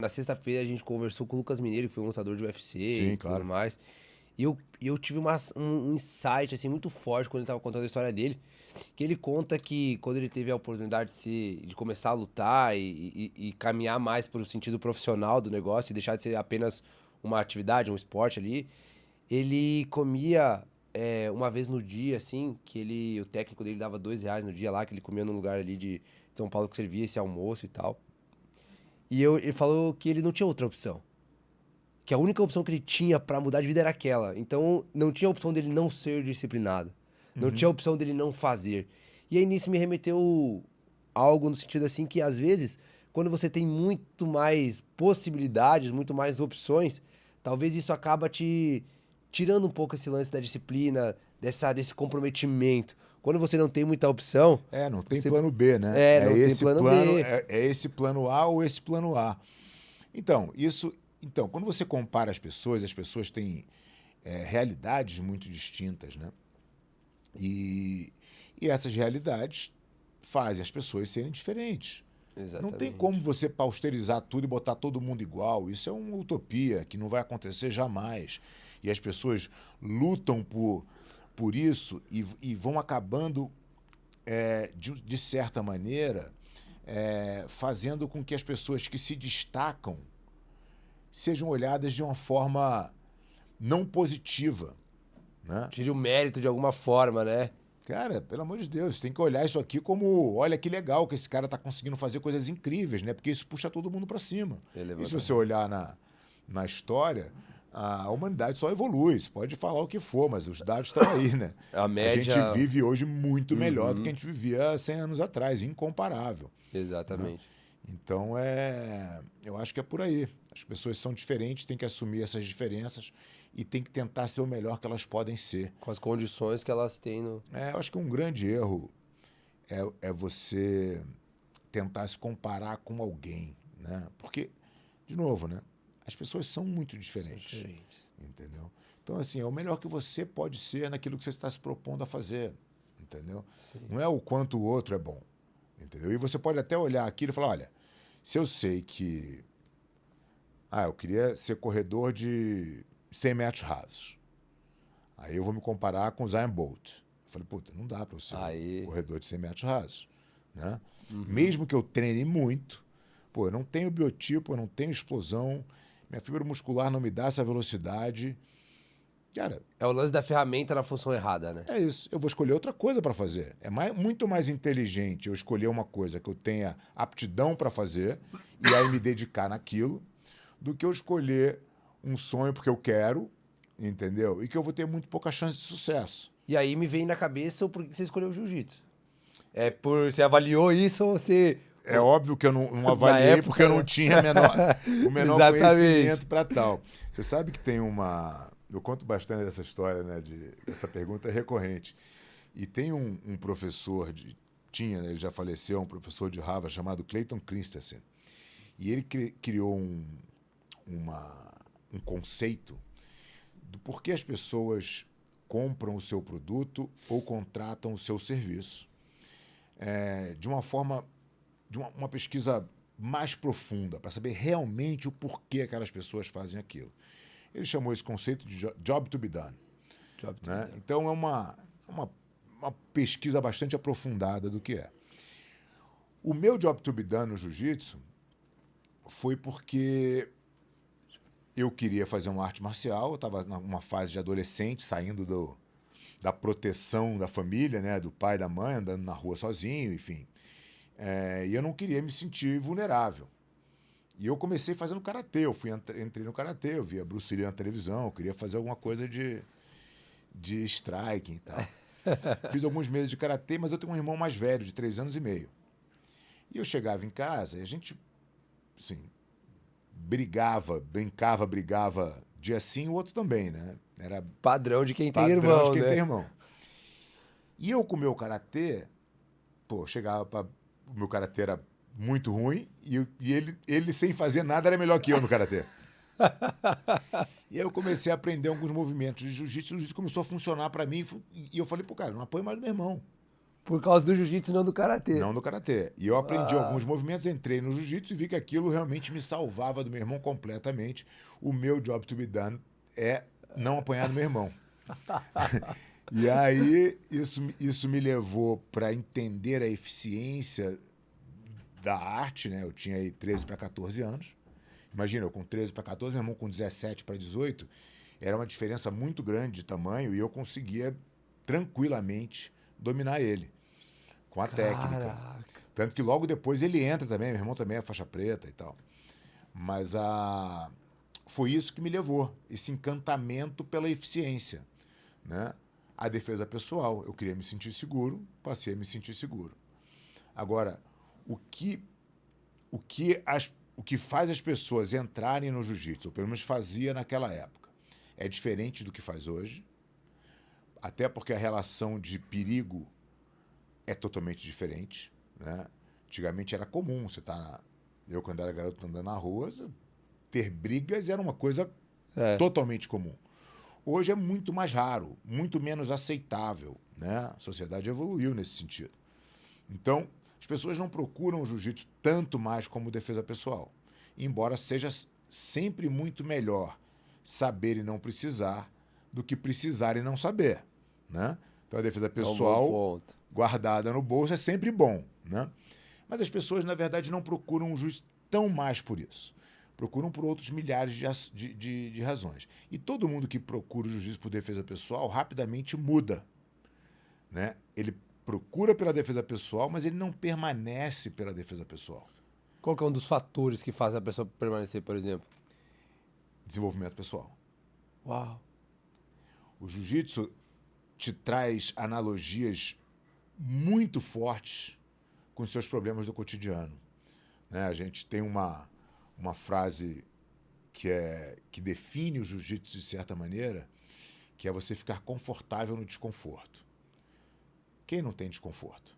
Na sexta-feira a gente conversou com o Lucas Mineiro, que foi um lutador de UFC Sim, e claro. tudo mais. E eu tive um insight assim, muito forte quando ele tava contando a história dele. Que ele conta que quando ele teve a oportunidade de começar a lutar e caminhar mais para o sentido profissional do negócio e deixar de ser apenas uma atividade, um esporte ali, ele comia uma vez no dia, assim, o técnico dele dava R$ 2 no dia lá, que ele comia num lugar ali de São Paulo que servia esse almoço e tal. Ele falou que ele não tinha outra opção. Que a única opção que ele tinha pra mudar de vida era aquela. Então, não tinha opção dele não ser disciplinado. Não tinha opção dele não fazer. E aí, nisso me remeteu algo no sentido assim que, às vezes, quando você tem muito mais possibilidades, muito mais opções, talvez isso acaba te tirando um pouco esse lance da disciplina, desse comprometimento. Quando você não tem muita opção, Não tem você... plano B, né? não tem plano B. É esse plano A ou esse plano A. Então, quando você compara as pessoas têm realidades muito distintas, né? E essas realidades fazem as pessoas serem diferentes. Não tem Exatamente. como você pausterizar tudo e botar todo mundo igual. Isso é uma utopia que não vai acontecer jamais. E as pessoas lutam por isso e vão acabando, de certa maneira, fazendo com que as pessoas que se destacam sejam olhadas de uma forma não positiva, né? Tire o mérito de alguma forma, né? Cara, pelo amor de Deus, tem que olhar isso aqui como, olha que legal que esse cara tá conseguindo fazer coisas incríveis, né? Porque isso puxa todo mundo para cima. E se você olhar na história, a humanidade só evolui. Você pode falar o que for, mas os dados estão aí, né? A média... A gente vive hoje muito melhor do que a gente vivia 100 anos atrás, incomparável. Exatamente. Né? Então, eu acho que é por aí. As pessoas são diferentes, têm que assumir essas diferenças e têm que tentar ser o melhor que elas podem ser. Com as condições que elas têm. Eu acho que um grande erro é você tentar se comparar com alguém, né? Porque, de novo, né? As pessoas são muito diferentes. Entendeu? Então, assim, é o melhor que você pode ser naquilo que você está se propondo a fazer. Entendeu? Sim. Não é o quanto o outro é bom. Entendeu? E você pode até olhar aquilo e falar, olha, se eu sei que eu queria ser corredor de 100 metros rasos. Aí eu vou me comparar com o Usain Bolt. Eu falei, puta, não dá para eu ser corredor de 100 metros rasos. Né? Mesmo que eu treine muito, eu não tenho biotipo, eu não tenho explosão, minha fibra muscular não me dá essa velocidade. Cara, é o lance da ferramenta na função errada, né? É isso. Eu vou escolher outra coisa para fazer. Muito mais inteligente eu escolher uma coisa que eu tenha aptidão para fazer e aí me dedicar naquilo, do que eu escolher um sonho porque eu quero, entendeu? E que eu vou ter muito pouca chance de sucesso. E aí me vem na cabeça o porquê que você escolheu o jiu-jitsu. Você avaliou isso ou você... É óbvio que eu não avaliei época, porque eu não tinha o menor conhecimento para tal. Você sabe que tem uma... Eu conto bastante dessa história, né? Essa pergunta é recorrente. E tem um professor, né, ele já faleceu, um professor de Harvard chamado Clayton Christensen. E ele criou um conceito do porquê as pessoas compram o seu produto ou contratam o seu serviço. De uma forma, de uma pesquisa mais profunda, para saber realmente o porquê aquelas pessoas fazem aquilo. Ele chamou esse conceito de job to be done. Né? Então, é uma pesquisa bastante aprofundada do que é. O meu job to be done no jiu-jitsu foi porque eu queria fazer uma arte marcial, eu estava numa fase de adolescente, saindo da proteção da família, né? Do pai e da mãe, andando na rua sozinho, enfim. E eu não queria me sentir vulnerável. E eu comecei fazendo karatê, entrei no karatê, eu via Bruce Lee na televisão, eu queria fazer alguma coisa de striking e tal. Fiz alguns meses de karatê, mas eu tenho um irmão mais velho, de 3 anos e meio. E eu chegava em casa e a gente, assim, brincava, dia sim, o outro também, né? Era padrão de quem tem irmão, né? E eu com o meu karatê, chegava o meu karatê era muito ruim e ele sem fazer nada era melhor que eu no karatê. E aí eu comecei a aprender alguns movimentos de jiu-jitsu, o jiu-jitsu começou a funcionar para mim e eu falei, cara, não apoio mais do meu irmão. Por causa do jiu-jitsu, não do karatê. Não do karatê. E eu aprendi alguns movimentos, entrei no jiu-jitsu e vi que aquilo realmente me salvava do meu irmão completamente. O meu job to be done é não apanhar do meu irmão. E aí, isso me levou para entender a eficiência da arte, né? Eu tinha aí 13 para 14 anos. Imagina, eu com 13 para 14, meu irmão com 17 para 18. Era uma diferença muito grande de tamanho e eu conseguia tranquilamente dominar ele com a técnica. Tanto que logo depois ele entra também, meu irmão também é faixa preta e tal. Mas foi isso que me levou, esse encantamento pela eficiência, né? A defesa pessoal, eu queria me sentir seguro, passei a me sentir seguro. Agora, o que faz as pessoas entrarem no jiu-jitsu, ou pelo menos fazia naquela época, é diferente do que faz hoje, até porque a relação de perigo é totalmente diferente, né? Antigamente era comum, eu quando era garoto andando na rua, ter brigas era uma coisa totalmente comum. Hoje é muito mais raro, muito menos aceitável, né? A sociedade evoluiu nesse sentido. Então, as pessoas não procuram o jiu-jitsu tanto mais como defesa pessoal, embora seja sempre muito melhor saber e não precisar do que precisar e não saber, né? Então, a defesa pessoal guardada no bolso é sempre bom, né? Mas as pessoas, na verdade, não procuram o jiu-jitsu tão mais por isso. Procuram por outros milhares de razões. E todo mundo que procura o jiu-jitsu por defesa pessoal rapidamente muda, né? Ele procura pela defesa pessoal, mas ele não permanece pela defesa pessoal. Qual que é um dos fatores que faz a pessoa permanecer, por exemplo? Desenvolvimento pessoal. Uau! O jiu-jitsu te traz analogias muito fortes com os seus problemas do cotidiano, né? A gente tem uma frase que define o jiu-jitsu de certa maneira, que é você ficar confortável no desconforto. Quem não tem desconforto?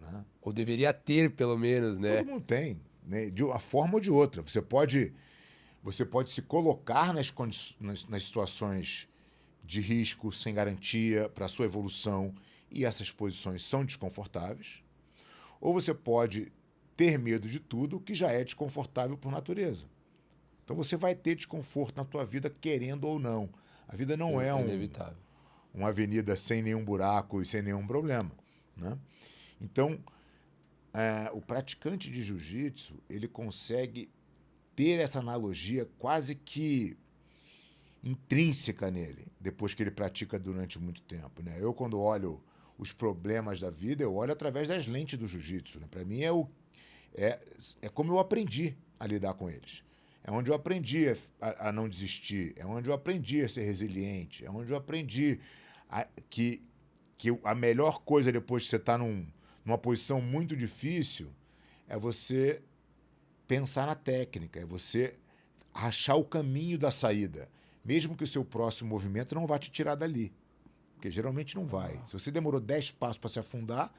Né? Ou deveria ter, pelo menos, né? Todo mundo tem, né? De uma forma ou de outra. Você pode se colocar nas situações de risco, sem garantia para a sua evolução, e essas posições são desconfortáveis. Ou você pode ter medo de tudo, que já é desconfortável por natureza. Então você vai ter desconforto na tua vida, querendo ou não. A vida não é inevitável. Uma avenida sem nenhum buraco e sem nenhum problema, né? Então, o praticante de jiu-jitsu, ele consegue ter essa analogia quase que intrínseca nele, depois que ele pratica durante muito tempo, né? Eu, quando olho os problemas da vida, eu olho através das lentes do jiu-jitsu, né? Para mim é como eu aprendi a lidar com eles. É onde eu aprendi a não desistir, é onde eu aprendi a ser resiliente, é onde eu aprendi que a melhor coisa depois que você está numa posição muito difícil é você pensar na técnica, é você achar o caminho da saída, mesmo que o seu próximo movimento não vá te tirar dali, porque geralmente não vai. Se você demorou 10 passos para se afundar,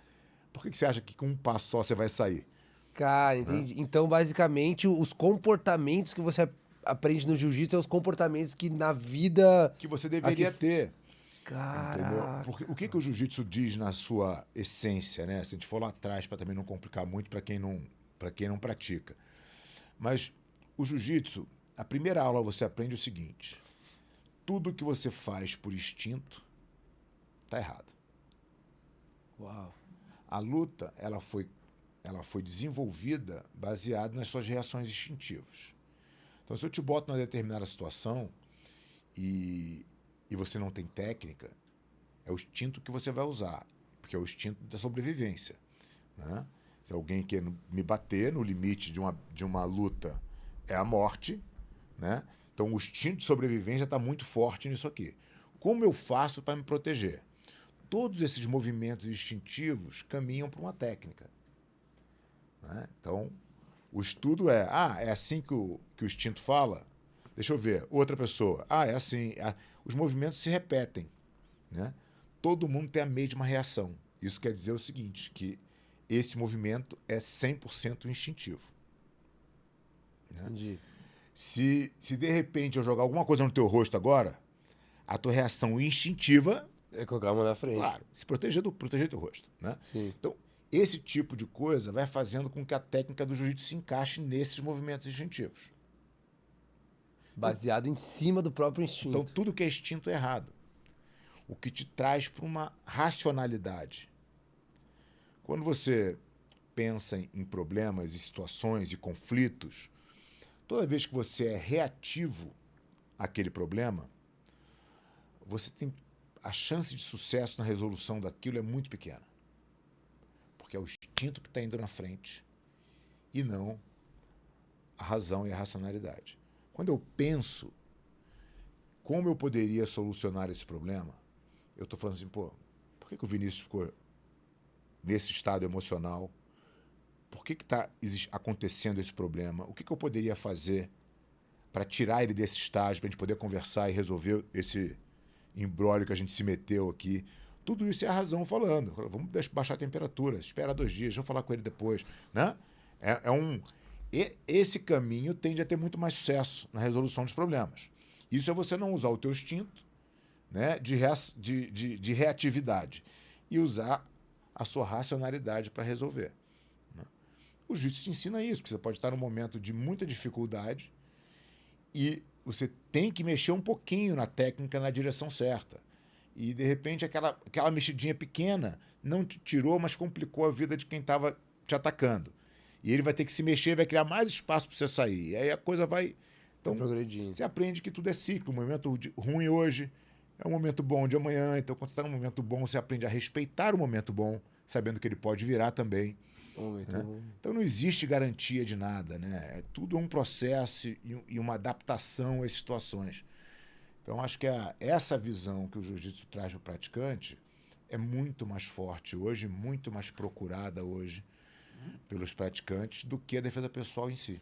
por que você acha que com um passo só você vai sair? Cara, entendi. Então, basicamente, os comportamentos que você aprende no jiu-jitsu são os comportamentos que na vida... Que você deveria ter. Caraca. Entendeu? Porque o que o jiu-jitsu diz na sua essência, né? Se a gente for lá atrás, para também não complicar muito para quem não pratica. Mas o jiu-jitsu, a primeira aula você aprende o seguinte: tudo que você faz por instinto tá errado. Uau. A luta, ela foi desenvolvida baseada nas suas reações instintivas. Então, se eu te boto numa determinada situação e você não tem técnica, é o instinto que você vai usar, porque é o instinto da sobrevivência, né? Se alguém quer me bater no limite de uma luta, é a morte, né? Então, o instinto de sobrevivência está muito forte nisso aqui. Como eu faço para me proteger? Todos esses movimentos instintivos caminham para uma técnica, né? Então, o estudo é assim que o instinto fala? Deixa eu ver, outra pessoa. É assim. Os movimentos se repetem, né? Todo mundo tem a mesma reação. Isso quer dizer o seguinte, que esse movimento é 100% instintivo, né? Entendi. Se de repente eu jogar alguma coisa no teu rosto agora, a tua reação instintiva É colocar a mão na frente. Claro, se proteger do rosto, né? Sim. Então, esse tipo de coisa vai fazendo com que a técnica do jiu-jitsu se encaixe nesses movimentos instintivos. Baseado em cima do próprio Então, instinto. tudo que é instinto é errado. O que te traz para uma racionalidade. Quando você pensa em problemas e situações e conflitos, toda vez que você é reativo àquele problema, você tem a chance de sucesso na resolução daquilo é muito pequena. Porque é o instinto que está indo na frente e não a razão e a racionalidade. Quando eu penso como eu poderia solucionar esse problema, eu estou falando assim, pô, por que o Vinícius ficou nesse estado emocional? Por que está acontecendo esse problema? O que eu poderia fazer para tirar ele desse estágio, para a gente poder conversar e resolver esse imbróglio que a gente se meteu aqui? Tudo isso é a razão falando. Vamos baixar a temperatura, espera 2 dias, vamos falar com ele depois. Né? Esse caminho tende a ter muito mais sucesso na resolução dos problemas. Isso é você não usar o teu instinto, né, de reatividade e usar a sua racionalidade para resolver. Né? O jiu-jitsu te ensina isso, porque você pode estar num momento de muita dificuldade e você tem que mexer um pouquinho na técnica na direção certa. E, de repente, aquela mexidinha pequena não te tirou, mas complicou a vida de quem estava te atacando. E ele vai ter que se mexer, vai criar mais espaço para você sair. E aí a coisa vai... Então, você aprende que tudo é ciclo. Um momento ruim hoje é um momento bom de amanhã. Então, quando você está num momento bom, você aprende a respeitar o momento bom, sabendo que ele pode virar também. Né? Então, não existe garantia de nada. Né? Tudo é um processo e uma adaptação às situações. Então, acho que essa visão que o jiu-jitsu traz para o praticante é muito mais forte hoje, muito mais procurada hoje pelos praticantes do que a defesa pessoal em si.